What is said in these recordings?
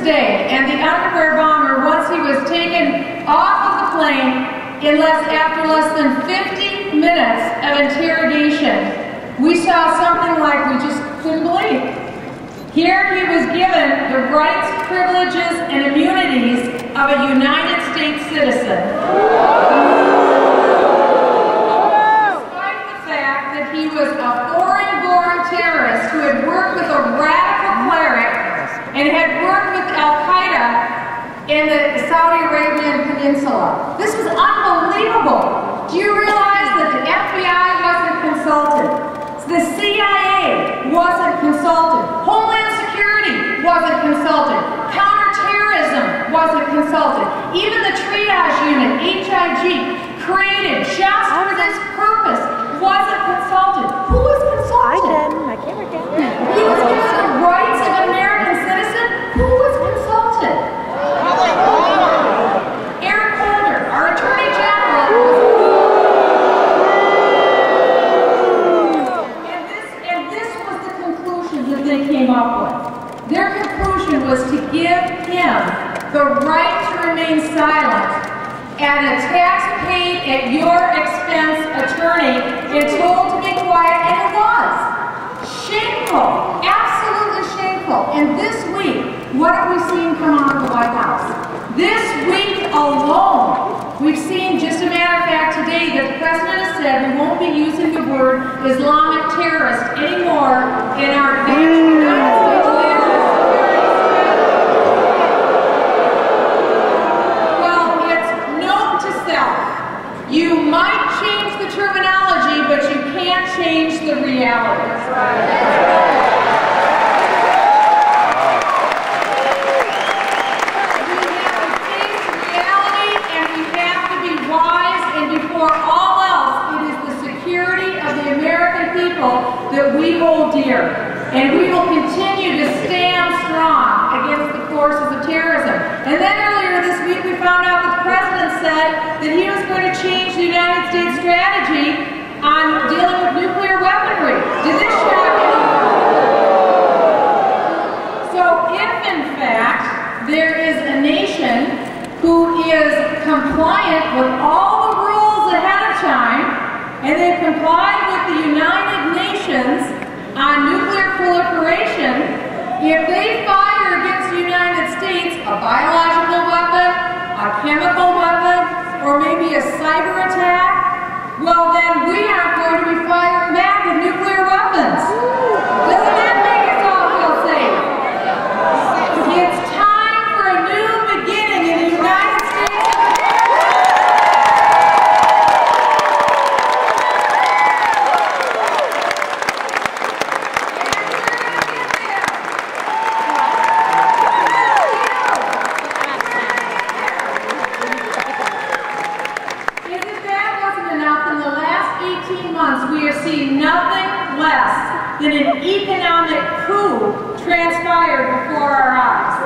day, and the underwear bomber, once he was taken off of the plane, after less than 50 minutes of interrogation, we saw something like we just couldn't believe. Here he was given the rights, privileges, and immunities of a United States citizen. Despite the fact that he was a foreign-born terrorist who had worked with a radical cleric and had worked with Al-Qaeda in the Saudi Arabian Peninsula. This was unbelievable. Do you realize that the FBI wasn't consulted? The CIA wasn't consulted. Homeland Security wasn't consulted. Counterterrorism wasn't consulted. Even the triage unit, HIG, created just for this purpose, wasn't consulted. Who was consulted? I did. My camera did. He was given the rights of an American citizen. Who was consulted? Eric Holder, our Attorney General, was they came up with. Their conclusion was to give him the right to remain silent and a tax-paid at your expense attorney and told to be quiet, and it was. Shameful, absolutely shameful. And this week, what have we seen come out of the White House? This week alone, we've seen, just a matter of fact, today, that the President has said we won't be using the word Islamic terrorist anymore in our United States national security. Well, it's note to self. You might change the terminology, but you can't change the reality. Before all else, it is the security of the American people that we hold dear. And we will continue to stand strong against the forces of terrorism. And then earlier this week, we found out that the President said that he was going to change the United States strategy on dealing with nuclear weaponry. Did this shock anyone? So if, in fact, there is a nation who is compliant with all the rules ahead of time, and they complied with the United Nations on nuclear proliferation, if they fire against the United States a biological weapon, a chemical weapon, or maybe a cyber attack, well then we aren't going to be firing back with nuclear weapons. Doesn't that make us all feel safe? It's time for a new beginning in the United States. Than an economic coup transpired before our eyes.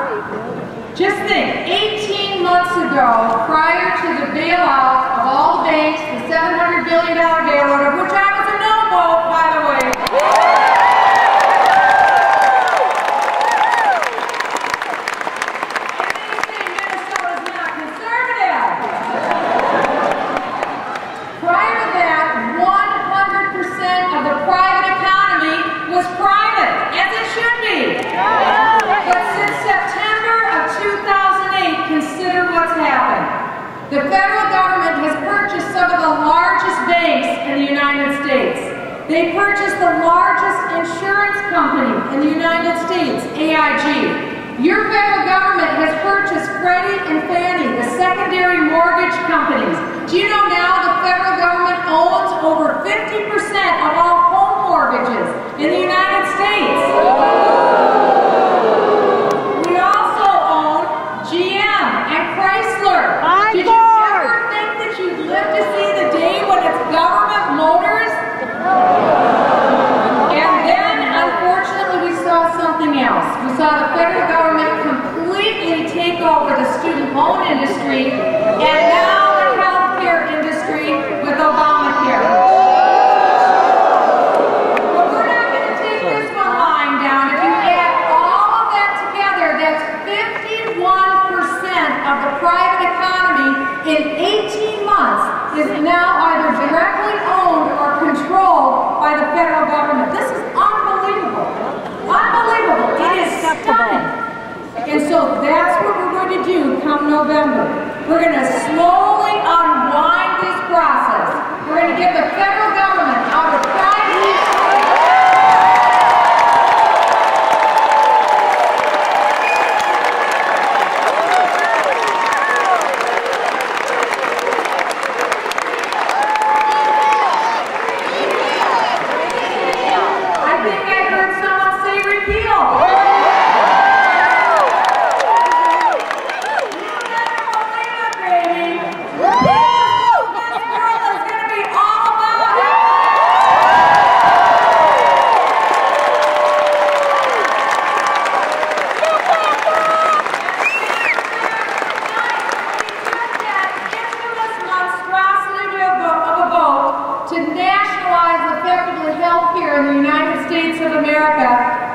Just think, 18 months ago, prior to the bailout of all the banks, the $700 billion bailout, of which I was a no-vote, by the way. And they say Minnesota's not conservative. Prior to that, 100% of the private economy was private, as it should be. But since September of 2008, consider what's happened. The federal government has purchased some of the largest banks in the United States. They purchased the largest insurance company in the United States, AIG. Your federal government has purchased Freddie and Fannie, the secondary mortgage companies. Do you know now the federal government owns over 50% of all home mortgages in the United States? We also own GM and Chrysler. Did you ever think that you'd live to see the day when it's government motors? And then, unfortunately, we saw something else. We saw the federal government completely of the private economy in 18 months is now either directly owned or controlled by the federal government. This is unbelievable. Unbelievable. It is stunning. And so that's what we're going to do come November. We're going to slowly unwind this process. We're going to get the federal government out of private.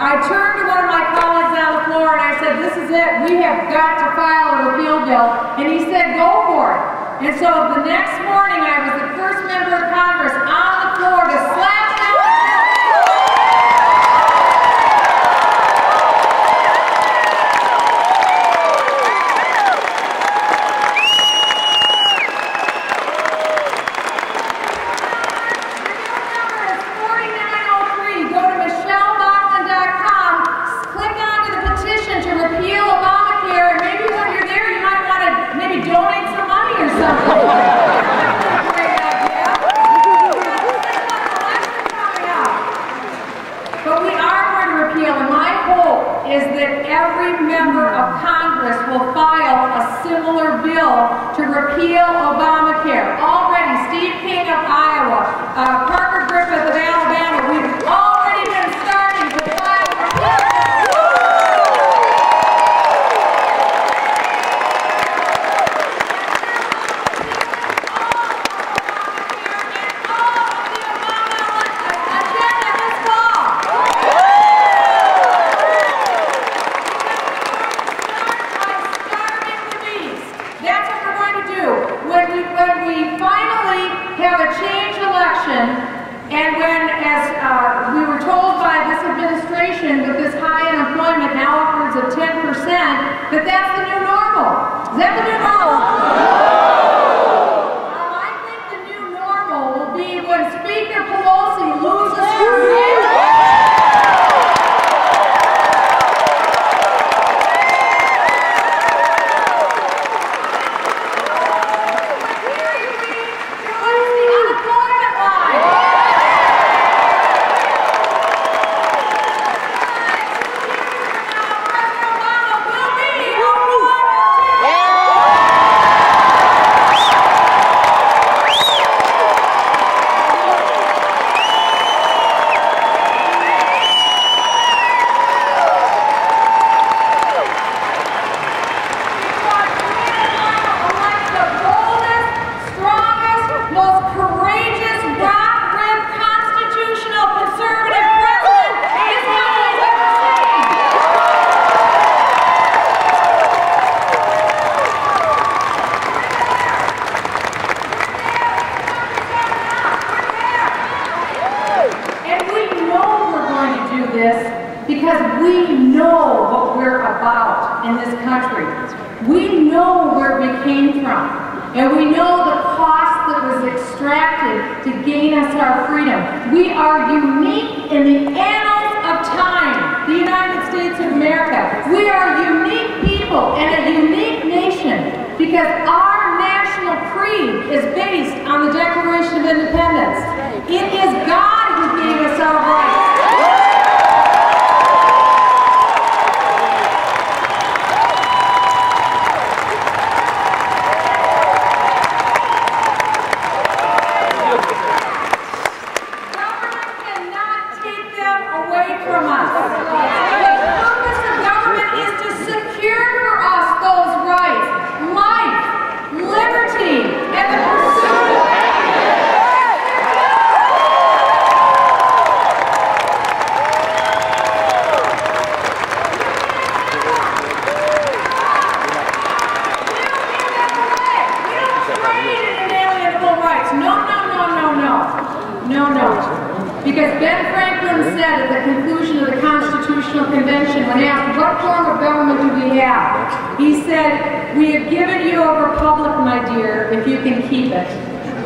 I turned to one of my colleagues on the floor and I said, this is it, we have got to file a repeal bill. And he said, go for it. And so the next morning I was the first member of Congress on the floor to slap down the bill. Go to Michele click onto the petition to repeal Obamacare, and maybe when you're there, you might want to maybe donate some money or something. Great idea. But we are going to repeal, and my hope is that every member of Congress will file a similar bill to repeal Obamacare. Already, Steve King of Iowa, Parker Griffith of Alabama, we've already been starting to file and when, as we were told by this administration with this high unemployment, now upwards of 10%, that that's the new normal. Is that the new normal? I think the new normal will be when Speaker Pelosi loses her view. Because we know what we're about in this country. We know where we came from. And we know the cost that was extracted to gain us our freedom. We are unique in the annals of time, the United States of America. We are unique people and a unique nation because our national creed is based on the Declaration of Independence. It is God who gave us our rights. He said, "We have given you a republic, my dear, if you can keep it."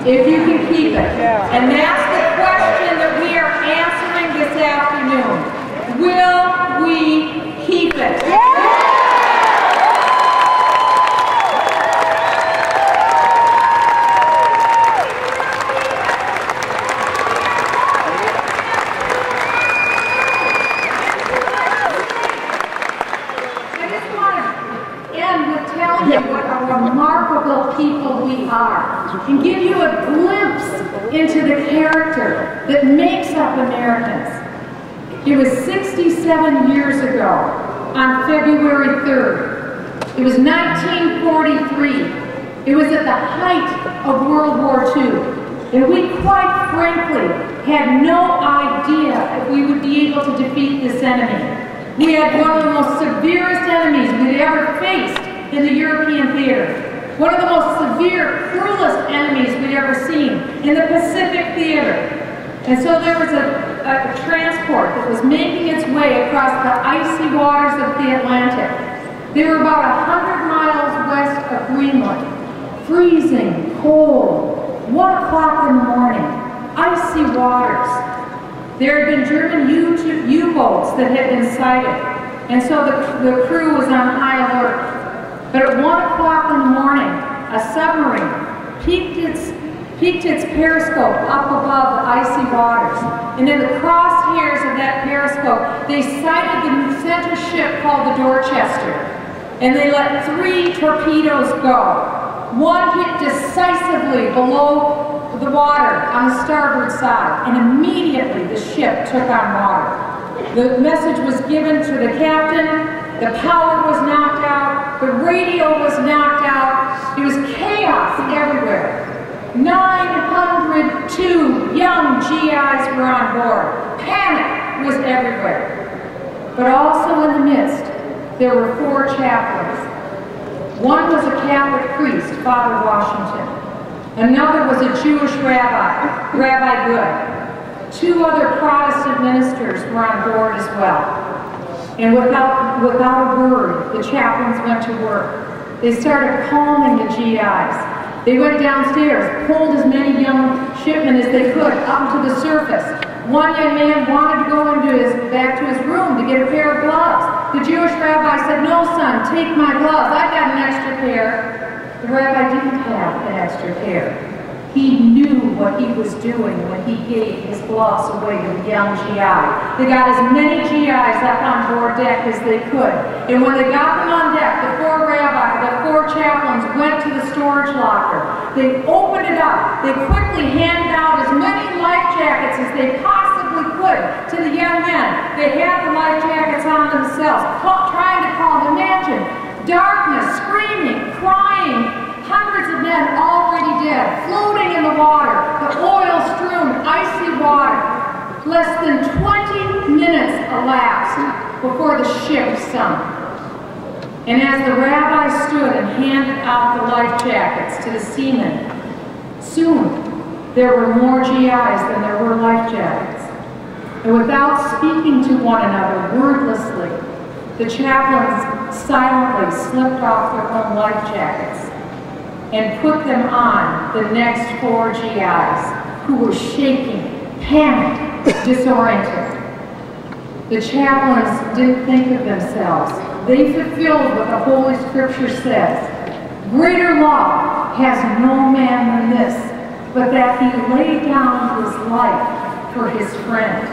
If you can keep it. And that's the question that we are answering this afternoon. Will we keep it? What a remarkable people we are, and give you a glimpse into the character that makes up Americans. It was 67 years ago, on February 3rd. It was 1943. It was at the height of World War II, and we quite frankly had no idea if we would be able to defeat this enemy. We had one of the most severest enemies we'd ever faced in the European theater. One of the most severe, cruelest enemies we'd ever seen in the Pacific theater. And so there was a transport that was making its way across the icy waters of the Atlantic. They were about 100 miles west of Greenland. Freezing, cold, 1 o'clock in the morning, icy waters. There had been German U-boats that had been sighted. And so the crew was on high alert. But at 1 o'clock in the morning, a submarine peaked its periscope up above the icy waters. And in the crosshairs of that periscope, they sighted the center ship called the Dorchester. And they let 3 torpedoes go. One hit decisively below the water on the starboard side, and immediately the ship took on water. The message was given to the captain. The power was knocked out, the radio was knocked out, it was chaos everywhere. 902 young GIs were on board. Panic was everywhere. But also in the midst, there were 4 chaplains. One was a Catholic priest, Father Washington. Another was a Jewish rabbi, Rabbi Good. 2 other Protestant ministers were on board as well. And without a word, the chaplains went to work. They started calming the GIs. They went downstairs, pulled as many young shipmen as they could up to the surface. One young man wanted to go back to his room to get a pair of gloves. The Jewish rabbi said, "No, son, take my gloves. I've got an extra pair." The rabbi didn't have an extra pair. He knew what he was doing when he gave his gloves away to the young GI. They got as many GIs up on board deck as they could. And when they got them on deck, the 4 chaplains went to the storage locker. They opened it up. They quickly handed out as many life jackets as they possibly could to the young men. They had the life jackets on themselves, trying to calm. Imagine darkness, screaming, crying, hundreds of men already dead, floating in the water, the oil-strewn, icy water. Less than 20 minutes elapsed before the ship sunk. And as the rabbi stood and handed out the life jackets to the seamen, soon there were more GIs than there were life jackets. And without speaking to one another wordlessly, the chaplains silently slipped off their own life jackets and put them on the next 4 GIs, who were shaking, panicked, disoriented. The chaplains didn't think of themselves. They fulfilled what the Holy Scripture says. Greater love has no man than this, but that he laid down his life for his friend.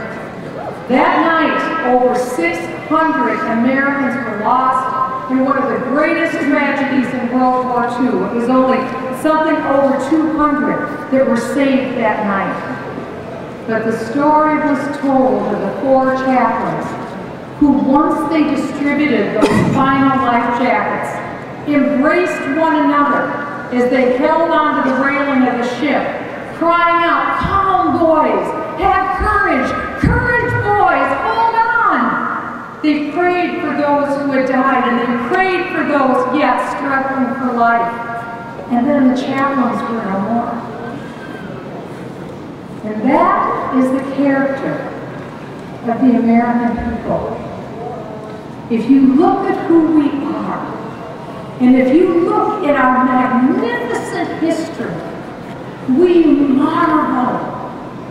That night, over 600 Americans were lost in one of the greatest tragedies in World War II. It was only something over 200 that were saved that night. But the story was told of the 4 chaplains who, once they distributed those final life jackets, embraced one another as they held onto the railing of the ship, crying out, "Calm, boys! Have courage! Courage, boys! Hold on!" They prayed for those who had died, and they prayed for those yet struggling for life. And then the chaplains were no more. And that is the character of the American people. If you look at who we are, And if you look at our magnificent history, we marvel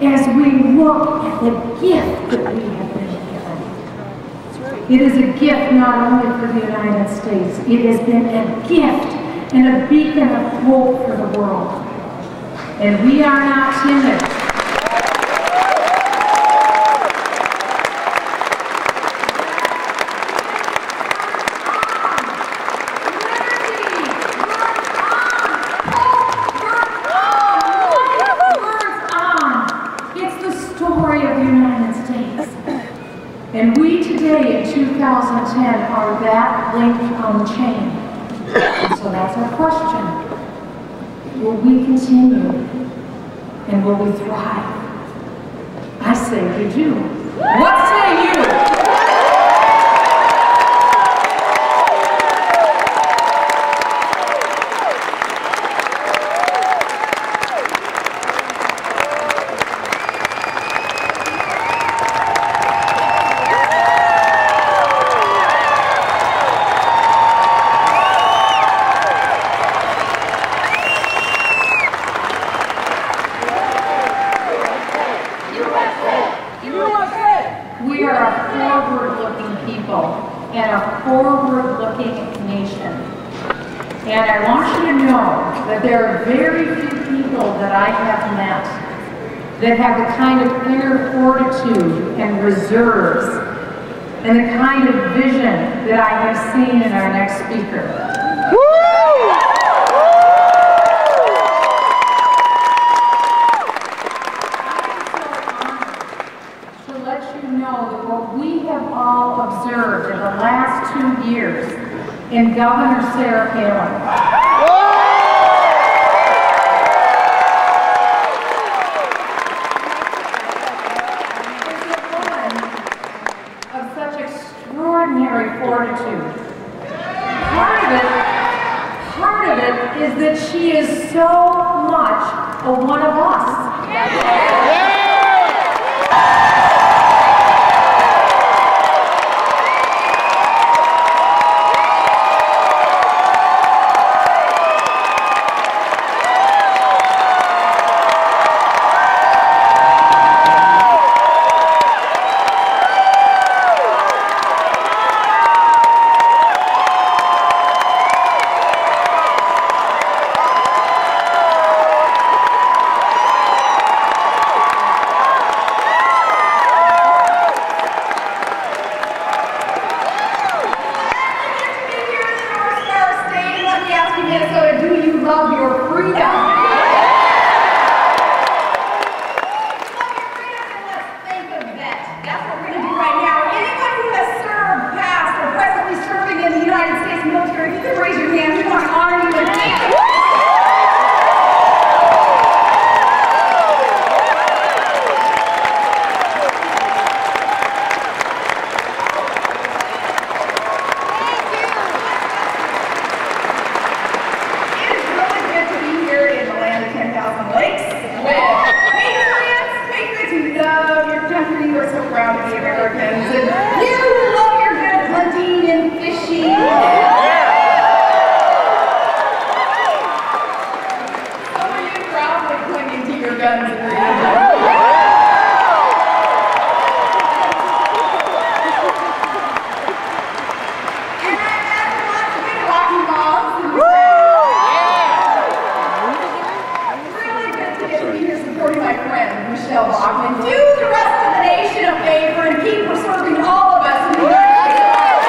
as we look at the gift that we have been given. It is a gift not only for the United States, it has been a gift and a beacon of hope for the world. And we are not timid. And we today in 2010 are that link on the chain. So that's our question. Will we continue? And will we thrive? I say we do. What say you? We are a forward-looking people and a forward-looking nation. And I want you to know that there are very few people that I have met that have the kind of inner fortitude and reserves and the kind of vision that I have seen in our next speaker. Observed in the last 2 years in Governor Sarah Palin. Is a woman of such extraordinary fortitude. Part of it is that she is so much a one of us. Minnesota, do you love your freedom? Love your freedom, and let's think of that. That's what we're going to do right now. Anyone who has served, past, or presently serving in the United States military, if you could raise your hand, we want to honor you and thank you. Michele Bachmann, do the rest of the nation a favor and keep serving all of us in the United States.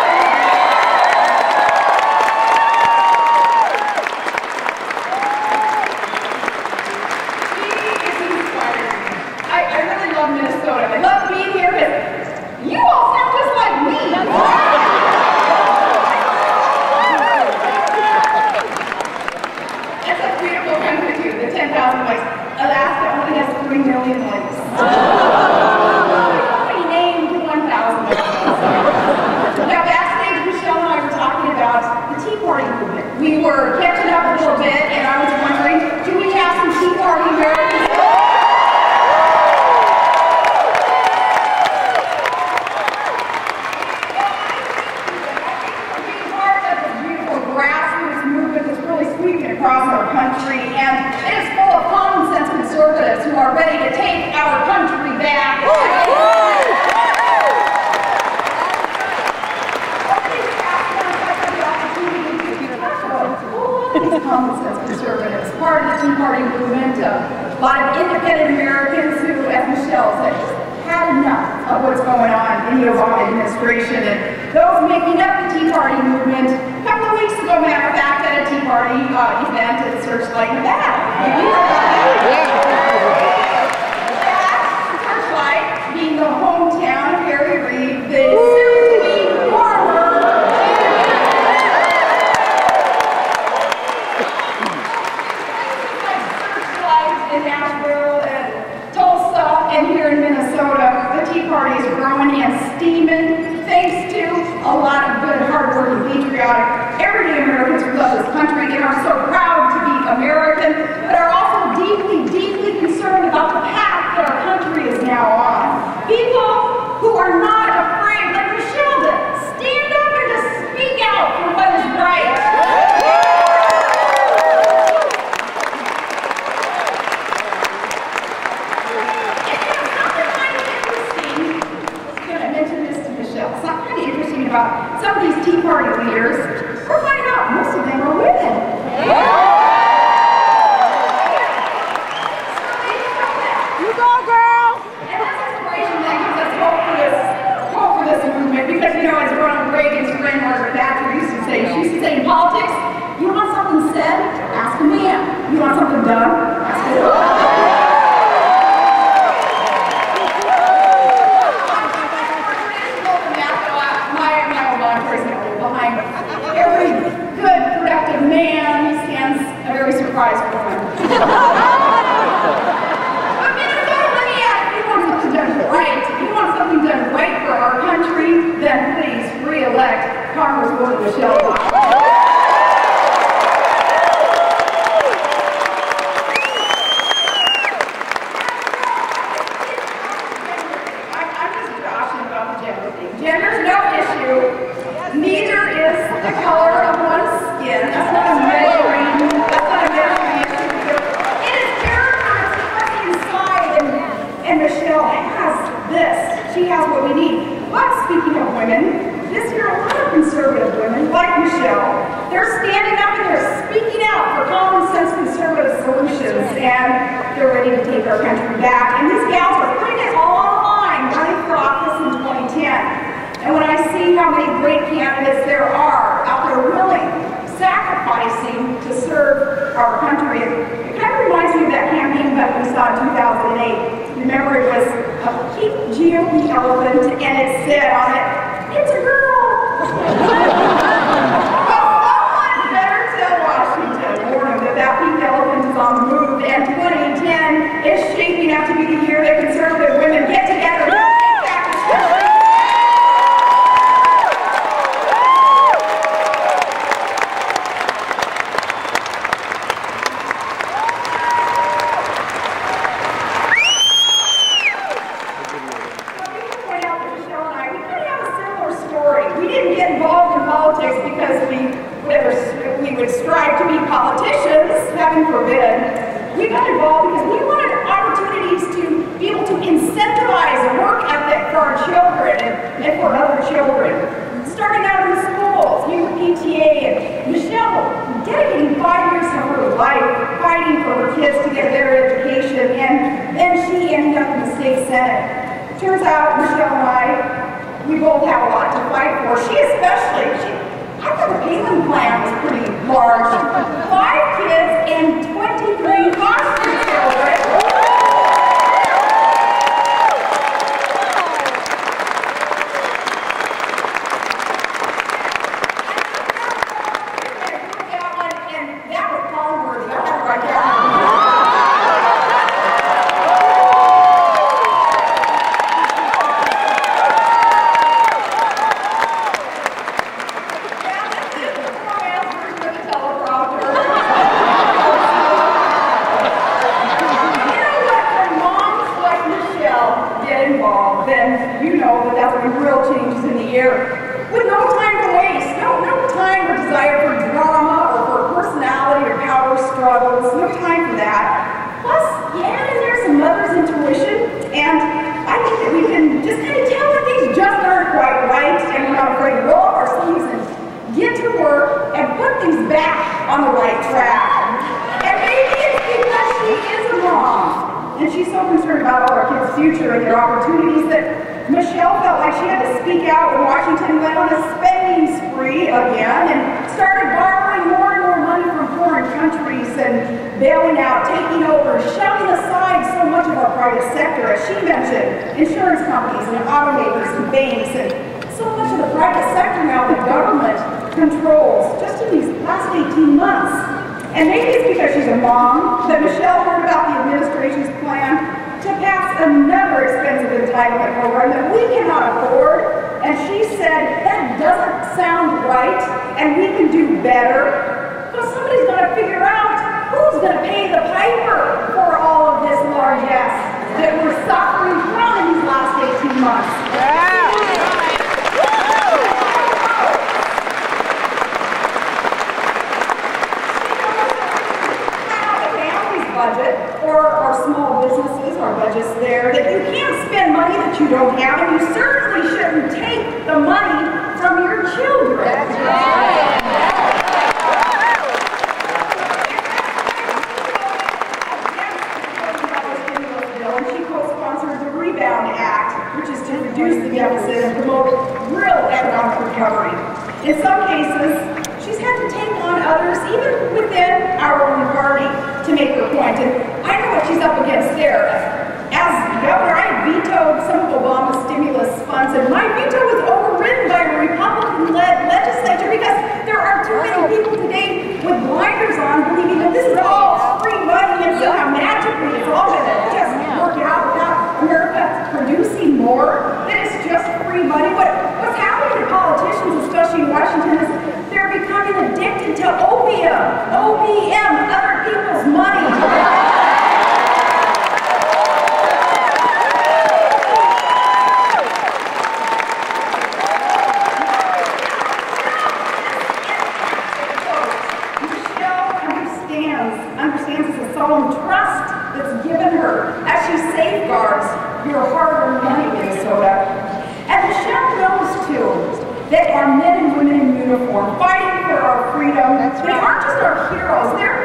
She is inspiring. I really love Minnesota. I love being here because you all sound just like me. That's a beautiful country too, the 10,000 likes. Alaska only has 3 million likes. Nobody named 1,000 likes. Now backstage, Michele and I were talking about the Tea Party movement. We were catching up a little bit, and I was wondering, do we have some Tea Party Americans? Being part of this beautiful grassroots back. These common sense conservatives, part of the Tea Party movement, a lot of independent Americans who, as Michele said, had enough of what's going on in the Obama administration, and those making up the Tea Party movement. A couple of weeks ago, matter of fact, at a Tea Party event at Searchlight, Nevada. Searchlight being the hometown of Harry Reid, the soon-to-be former in Nashville and Tulsa and here in Minnesota. The Tea Party is growing and steaming thanks to a lot of good, hard-working, patriotic, everyday Americans who love this country and are so proud to be American, but are also deeply, deeply concerned about the path that our country is now on. People who are not afraid, like Michele did, stand up and just speak out for what is right. About some of these Tea Party leaders, we're finding out most of them are women. You go, girl! And that's inspiration that gives us hope for this movement, because, you know, as Ronald Reagan's friend Margaret Thatcher used to say, she used to say in politics, you want something said? Ask a man. You want something done? Ask a woman. Every good, productive man stands a very surprised woman. But Minnesota, let me ask, if you want something done right, if you want something done right for our country, then please re-elect Congresswoman Michele. I'm just joshing about the gender thing. Gender's no issue. Neither is the color of one's skin. That's not a measuring issue. It is character. It's what's inside. And Michele has this. She has what we need. But speaking of women, this year a lot of conservative women, like Michele, they're standing up and they're speaking out for common sense conservative solutions. And they're ready to take our country back. And these gals are putting it all on the line, running for office in 2010. And when I see how many great candidates there are out there willing, sacrificing to serve our country, it kind of reminds me of that campaign that we saw in 2008. Remember, it was a keep GOP elephant, and it said on it, "It's a girl." Well, someone better tell Washington, warn them that that pink elephant is on the move, and 2010 is shaping up to be the year that conservative women get together and take back the country. Heaven forbid, we got involved because we wanted opportunities to be able to incentivize a work ethic for our children and for other children. Starting out in the schools, here with PTA, and Michele dedicating 5 years of her life fighting for her kids to get their education, and then she ended up in the state senate. Turns out, Michele and I, we both have a lot to fight for. She especially, I thought the Palin plan was pretty large. 5 kids and 23 foster children. And that was power-worthy. I have it right there. right track. And maybe it's because she is a mom, and she's so concerned about all her kids' future and their opportunities that Michele felt like she had to speak out when Washington went on a spending spree again and started borrowing more and more money from foreign countries and bailing out, taking over, shoving aside so much of our private sector, as she mentioned, insurance companies and automakers and banks, and so much of the private sector now the government controls just in these last 18 months. And maybe it's because she's a mom that Michele heard about the administration's plan to pass another expensive entitlement program that we cannot afford. And she said, that doesn't sound right, and we can do better. But somebody's going to figure out who's going to pay the piper for all of this largesse that we're suffering from in these last 18 months. Budget, or our small businesses, our budgets there, that you can't spend money that you don't have, and you certainly shouldn't take the money from your children. That's right. And she co-sponsored the Rebound Act, which is to reduce the deficit and promote real economic recovery. In some cases, she's had to take on others, even within our own party, to make her point. And I know what she's up against there. As governor, I vetoed some of Obama's stimulus funds, and my veto was overridden by a Republican-led legislature because there are too many people today with blinders on believing that this is all free money and somehow magically it's all going to just work out without America producing more, that it's just free money. What's happening to politicians, especially in Washington, is they're becoming addicted to opium, other people's money. Michele understands it's a solemn trust that's given her as she safeguards your hard-earned money, Minnesota. And Michele knows, too, that our men and women in uniform fighting for our freedom, they aren't just our heroes. They're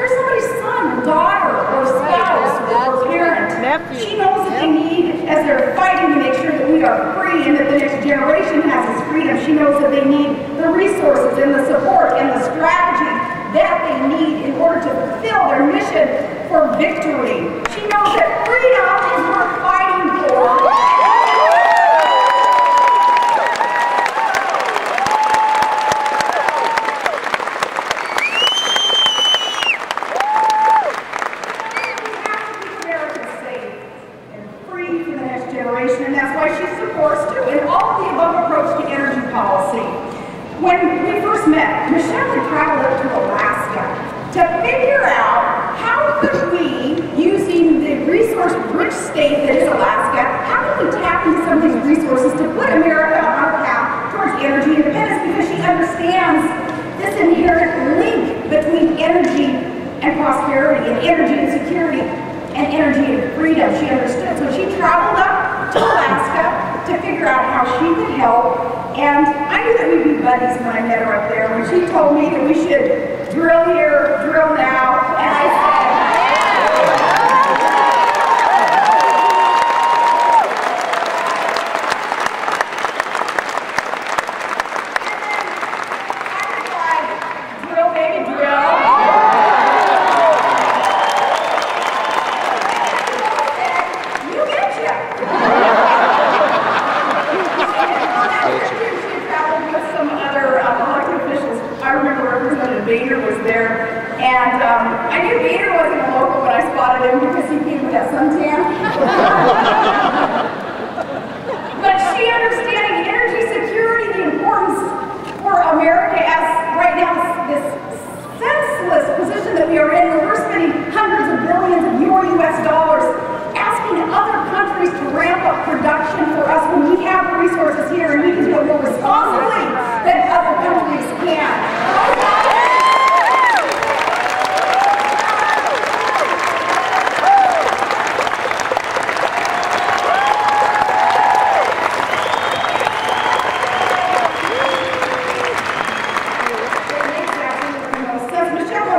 somebody's son or daughter or spouse or parent. She knows that they need, as they're fighting to make sure that we are free and that the next generation has its freedom, she knows that they need the resources and the support and the strategy that they need in order to fulfill their mission for victory. She knows that freedom is worth fighting for. And that's why she supports, too, in all of the above approach to energy policy. When we first met, Michele had traveled up to Alaska to figure out how could we, using the resource-rich state that is Alaska, how could we tap into some of these resources to put America on a path towards energy independence, because she understands this inherent link between energy and prosperity, and energy and security, and energy and freedom. She understood. So she traveled up to Alaska to figure out how she could help. And I knew that we'd be buddies when I met her up there. When she told me that we should drill here, drill now, and I said, drill, baby, drill. Bader was there, and I knew Bader wasn't a local when I spotted him because he came with that suntan. But she understanding energy security, the importance for America as right now this senseless position that we are in, where we're spending hundreds of billions of your U.S. dollars asking other countries to ramp up production for us when we have the resources here and we can do it more responsibly than other countries can. Michele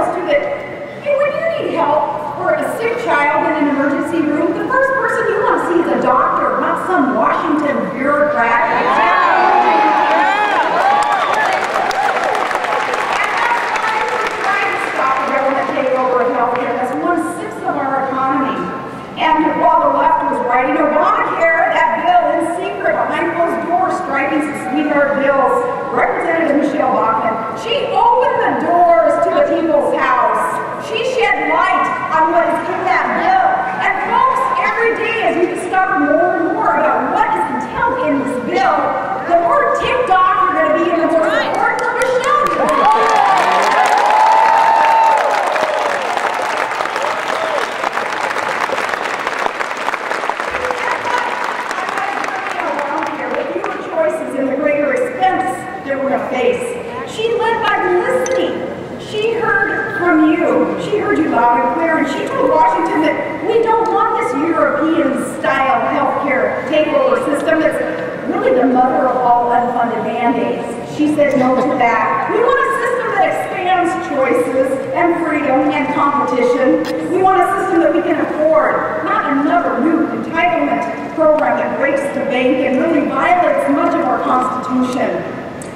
from you. She heard you loud and clear, and she told Washington that we don't want this European-style healthcare takeover system that's really the mother of all unfunded mandates. She said no to that. We want a system that expands choices and freedom and competition. We want a system that we can afford, not another new entitlement program that breaks the bank and really violates much of our Constitution.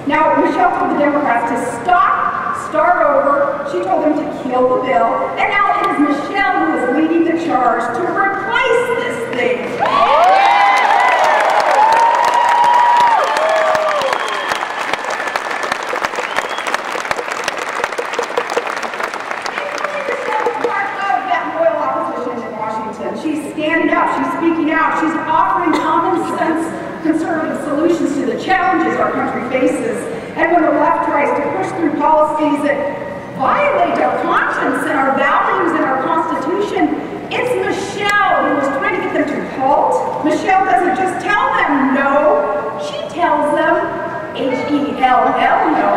Now, Michele told the Democrats to start over. She told them to kill the bill. And now it is Michele who is leading the charge to replace this thing. She's standing up, she's speaking out, she's offering common sense conservative solutions to the challenges our country faces. And when the left tries to push through policies that violate our conscience and our values and our Constitution, it's Michele who is trying to get them to halt. Michele doesn't just tell them no, she tells them H-E-L-L no.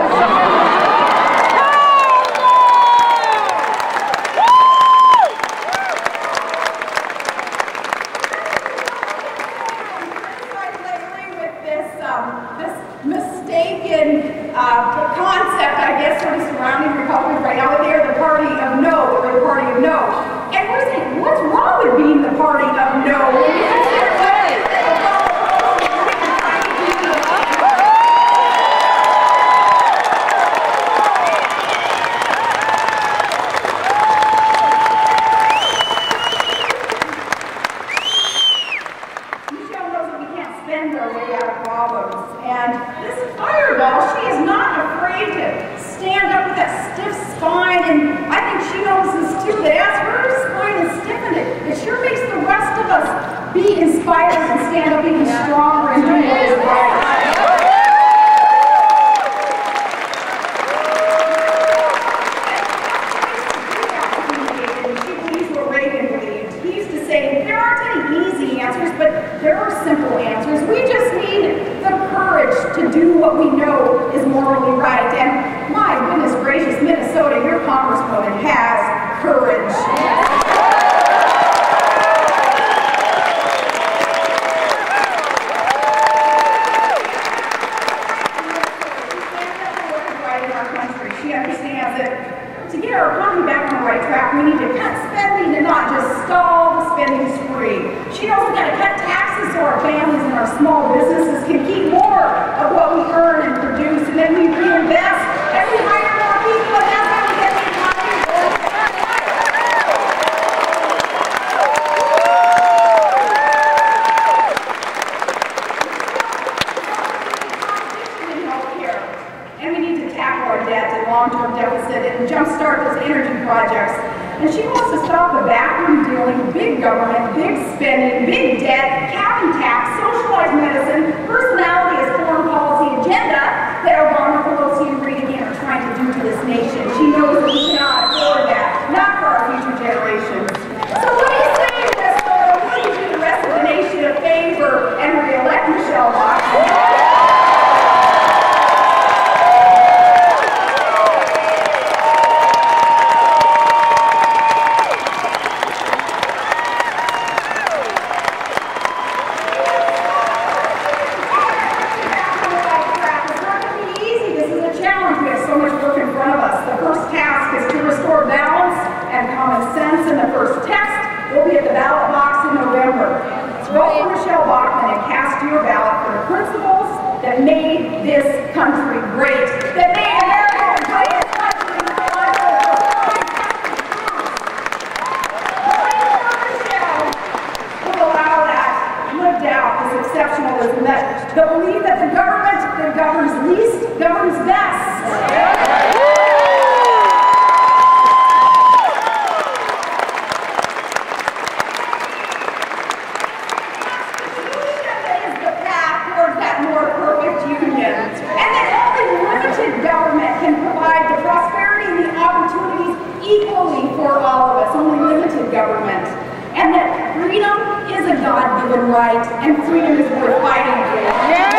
Concept, I guess, sort of surrounding Republicans right now, that they are the party of no, or the party of no. And we're saying, what's wrong with being the party of no? Michele knows that we can't spend our way out of problems. And this fireball, she is not afraid to stand up with that stiff spine, and I think she knows this too, that as her spine is stiffened, it sure makes the rest of us be inspired and stand up even stronger and do what is right. She believes what Reagan believed. He used to say, there aren't any easy answers, but there are simple answers. We just need the courage to do what we know is morally right. And my goodness gracious, Minnesota, your Congresswoman has courage. She understands that to get our economy back on the right track, we need to cut spending and not just stall the spending spree. She knows we've got to cut taxes so our families and our small businesses can keep more of what we earn and produce, and then we reinvest and we hire more people, and that's how we get the economy going. And we need to tackle our debt and long-term deficit and jumpstart those energy projects. And she wants to stop the backroom dealing, big government, big spending, big debt, cap and tax, socialized medicine, personality as foreign policy agenda that Obama, Pelosi, and Reid again are trying to do to this nation. She knows that we cannot afford that, not for our future generations. So what do you say, Minnesota? Will you do the rest of the nation a favor and re-elect Michele Bachmann? Vote for Michele Bachmann and cast your ballot for the principles that made this country great, that made America the greatest country in the world. Voting for Michele will allow that lived out, this exceptionalism, that the belief that the government that governs least governs best. Equally for all of us, only limited government. And that freedom is a God-given right, and freedom is worth fighting for. Yeah.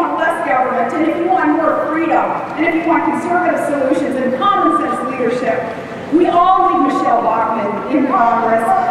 want less government, and if you want more freedom, and if you want conservative solutions and common sense leadership, we all need Michele Bachmann in Congress.